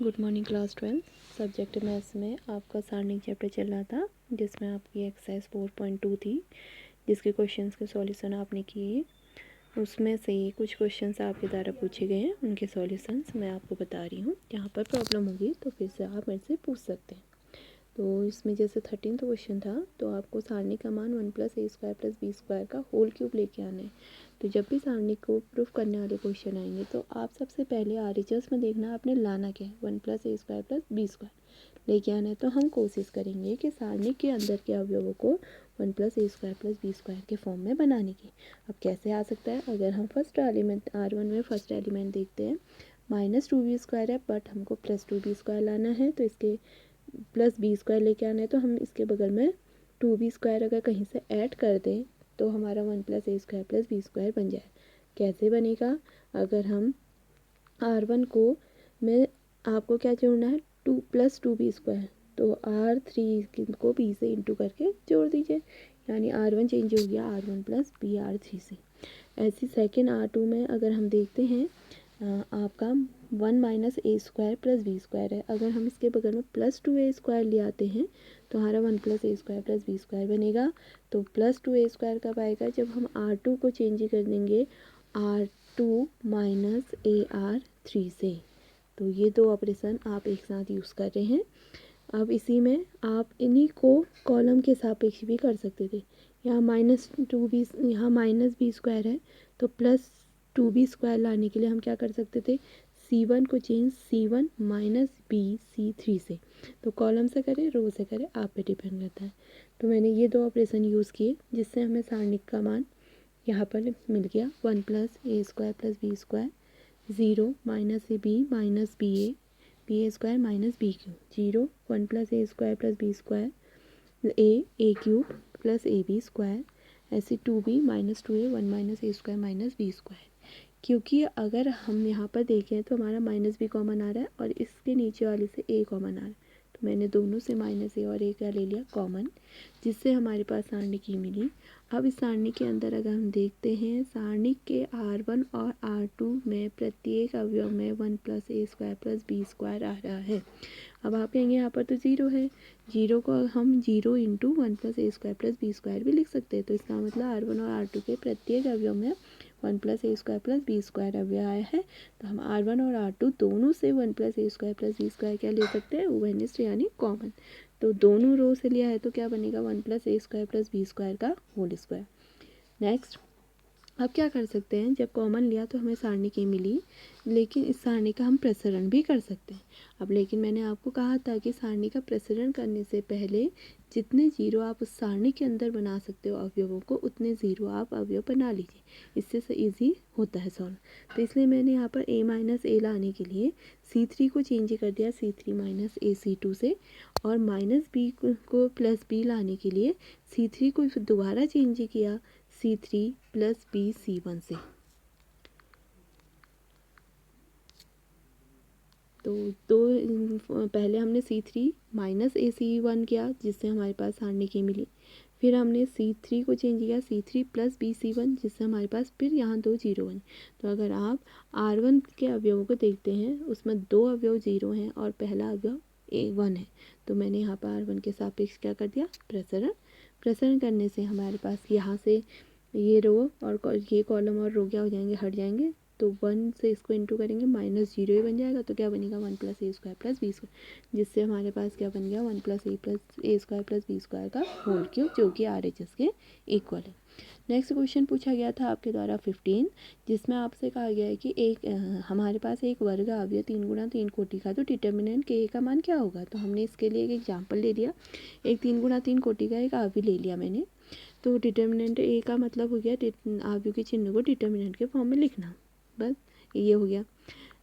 Good morning class 12 subject maths में आपका सारणी चैप्टर चल रहा था, जिसमें आपकी एक्सरसाइज 4.2 थी, जिसके क्वेश्चंस के सॉल्यूशन आपने किए। उसमें से कुछ क्वेश्चंस आपके द्वारा पूछे गए हैं, उनके सॉल्यूशंस मैं आपको बता रही हूँ। यहाँ पर प्रॉब्लम होगी तो फिर से आप मेरे से पूछ सकते हैं। तो इसमें जैसे 13th क्वेश्चन था, तो आपको सारणी का मान 1 + a² + b² का होल क्यूब लेके आना है। तो जब भी सारणी को प्रूफ करने वाले क्वेश्चन आएंगे तो आप सबसे पहले RHS में देखना आपने लाना क्या है, 1 + a² + b² लेके आना है। तो हम कोशिश करेंगे कि सारणी के अंदर के अवयवों को 1 + a² + b² के फॉर्म में बनाने की। अब कैसे आ सकता है, अगर हम फर्स्ट एलिमेंट R1 में फर्स्ट एलिमेंट देखते हैं, -2b² है, बट हमको +2b² लाना है, तो इसके +b² लेके आना है। तो हम इसके बगल में 2b² अगर कहीं से ऐड कर दें तो हमारा 1 + a² + b² बन जाए। कैसे बनेगा, अगर हम R1 को में आपको क्या जोड़ना है, 2 + 2b², तो R3 को b से इंटू करके जोड़ दीजिए, यानी R1 चेंज हो गया R1 + b R3 से। ऐसी सेकेंड R2 में अगर हम देखते हैं, आपका 1 - a² + b² है। अगर हम इसके बगल में +2a² ले आते हैं तो हमारा 1 + a² + b² बनेगा। तो +2a² कब आएगा, जब हम R2 को चेंज कर देंगे R2 - AR3 से। तो ये दो ऑपरेशन आप एक साथ यूज़ कर रहे हैं। अब इसी में आप इन्हीं को कॉलम के सापेक्ष भी कर सकते थे। यहाँ -2b, यहाँ -b² है, तो +2b² लाने के लिए हम क्या कर सकते थे, C1 को चेंज C1 - b C3 से। तो कॉलम से करें रो से करें, आप पे डिपेंड करता है। तो मैंने ये दो ऑपरेशन यूज़ किए, जिससे हमें सारणी का मान यहाँ पर मिल गया 1 + a² + b², 0 - ab - ba² - b3, 0 1 + a² + b² a³ + ab², ऐसे 2b - 2a 1 - a² - b²। क्योंकि अगर हम यहाँ पर देखें तो हमारा -b कॉमन आ रहा है और इसके नीचे वाले से a कॉमन आ रहा है, तो मैंने दोनों से -a और a का ले लिया कॉमन, जिससे हमारे पास सारणी की मिली। अब इस सारणी के अंदर अगर हम देखते हैं, सारणी के R1 और R2 में प्रत्येक अवयव में 1 + a² + b² आ रहा है। अब आप कहेंगे यहाँ पर तो 0 है, 0 को हम 0 × 1 + a² + b² भी लिख सकते हैं। तो इसका मतलब R1 और R2 के प्रत्येक अवयव में 1 + a² + b² अवयव आया है। तो हम R1 और R2 दोनों से 1 + a² + b² क्या ले सकते हैं, उभयनिष्ठ यानी कॉमन। तो दोनों रो से लिया है तो क्या बनेगा, 1 + a² + b² का होल स्क्वायर। नेक्स्ट, अब क्या कर सकते हैं, जब कॉमन लिया तो हमें सारणी की मिली, लेकिन इस सारणी का हम प्रसरण भी कर सकते हैं। अब लेकिन मैंने आपको कहा था कि सारणी का प्रसरण करने से पहले जितने जीरो आप उस सारणी के अंदर बना सकते हो अवयवों को, उतने जीरो आप अवयव बना लीजिए, इससे ईजी होता है सॉल्व। तो इसलिए मैंने यहाँ पर a - a लाने के लिए C3 को चेंज कर दिया C3 - a C2 से, और -b को +b लाने के लिए C3 को दोबारा चेंज किया C3 + b C1 से। तो पहले हमने C3 - a C1 किया, जिससे हमारे पास सारणी की मिली। फिर हमने C3 को चेंज किया C3 + b C1, जिससे हमारे पास फिर यहाँ 2 0 बने। तो अगर आप R1 के अवयवों को देखते हैं, उसमें 2 अवयव 0 हैं और पहला अवयव A1 है। तो मैंने यहाँ पर R1 के सापेक्ष क्या कर दिया, प्रसरण करने से हमारे पास यहाँ से ये रो और ये कॉलम और रो क्या हो जाएंगे, हट जाएंगे। तो 1 से इसको इंटू करेंगे, -0 ही बन जाएगा। तो क्या बनेगा, 1 + a² + b², जिससे हमारे पास क्या बन गया, 1 + a² + b² का होल क्यूब, जो कि RHS के इक्वल है। नेक्स्ट क्वेश्चन पूछा गया था आपके द्वारा 15, जिसमें आपसे कहा गया है कि हमारे पास एक वर्ग अवयव 3 × 3 कोटि का, तो डिटर्मिनेंट के का मान क्या होगा। तो हमने इसके लिए एक एग्जाम्पल ले लिया, एक 3 × 3 कोटि का एक अवयव ले लिया मैंने। तो डिटर्मिनेंट ए का मतलब हो गया अवयव के चिन्ह को डिटर्मिनेंट के फॉर्म में लिखना, बस ये हो गया।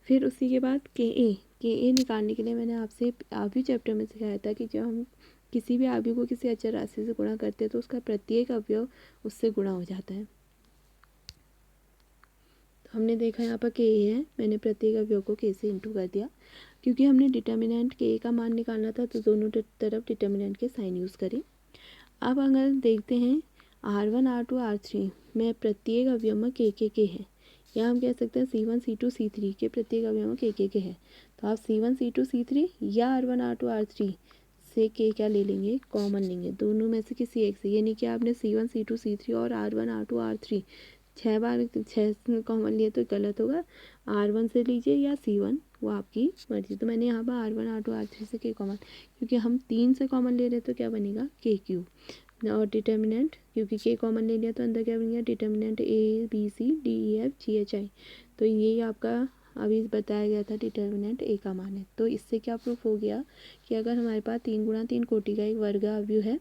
फिर उसी के बाद के ए निकालने के लिए मैंने आपसे अवयव चैप्टर में सिखाया था कि जब हम किसी भी अवयव को किसी अचर राशि से गुणा करते हैं तो उसका प्रत्येक अवयव उससे गुणा हो जाता है। तो हमने देखा यहाँ पर के है, मैंने प्रत्येक अवयव को के से इंटू कर दिया, क्योंकि हमने डिटर्मिनेंट के का मान निकालना था, तो दोनों तरफ डिटर्मिनेंट के साइन यूज़ करें। अब अगर देखते हैं R1 R2 R3 में प्रत्येक अवयव में के है, या हम कह सकते हैं C1 C2 C3 के प्रत्येक अवयवों के हैं। तो आप C1 C2 C3 या R1 R2 R3 से के क्या ले लेंगे, कॉमन लेंगे, दोनों में से किसी एक से। ये नहीं कि आपने C1 C2 C3 और R1 R2 R3 छः बार 6 कॉमन लिए तो गलत होगा। R1 से लीजिए या C1, वो आपकी मर्जी। तो मैंने यहाँ पर R1 R2 R3 से के कॉमन, क्योंकि हम 3 से कॉमन ले रहे तो क्या बनेगा, के क्यूब। और डिटर्मिनेंट, क्योंकि के कॉमन ले लिया तो अंदर क्या बनेगा, डिटर्मिनेंट ABCDEFGHI। तो ये आपका अभी बताया गया था डिटर्मिनेंट ए का मान है। तो इससे क्या प्रूफ हो गया कि अगर हमारे पास 3 गुणा 3 कोटि का एक वर्ग अवयव है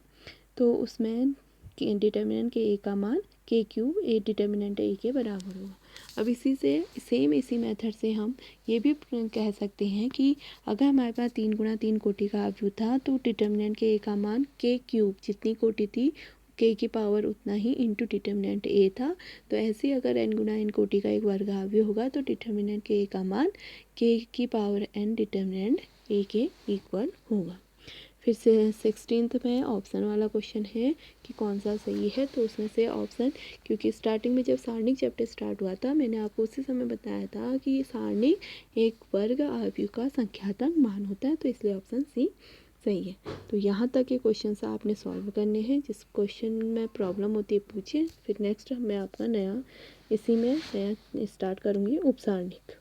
तो उसमें डिटर्मिनेंट के ए का मान के क्यूब ए डिटर्मिनेंट ए के बराबर होगा। अब इसी मेथड से हम ये भी कह सकते हैं कि अगर हमारे पास 3 गुणा 3 कोटि का अवयव था तो डिटर्मिनेंट के ए का मान के क्यूब, जितनी कोटि थी के की पावर उतना ही इंटू डिटर्मिनेंट ए था। तो ऐसे ही अगर n गुणा n कोटि का एक वर्ग अवयव होगा तो डिटर्मिनेंट के ए का मान के की पावर n डिटर्मिनेंट ए के इक्वल होगा। फिर से 16th में ऑप्शन वाला क्वेश्चन है कि कौन सा सही है। तो उसमें से ऑप्शन, क्योंकि स्टार्टिंग में जब सारणिक चैप्टर स्टार्ट हुआ था मैंने आपको उसी समय बताया था कि सारणिक एक वर्ग अवयव का संख्यात्मक मान होता है, तो इसलिए ऑप्शन सी सही है। तो यहाँ तक के क्वेश्चन आपने सॉल्व करने हैं। जिस क्वेश्चन में प्रॉब्लम होती है पूछिए। फिर नेक्स्ट मैं आपका नया इसी में नया स्टार्ट करूँगी उपसारणिक।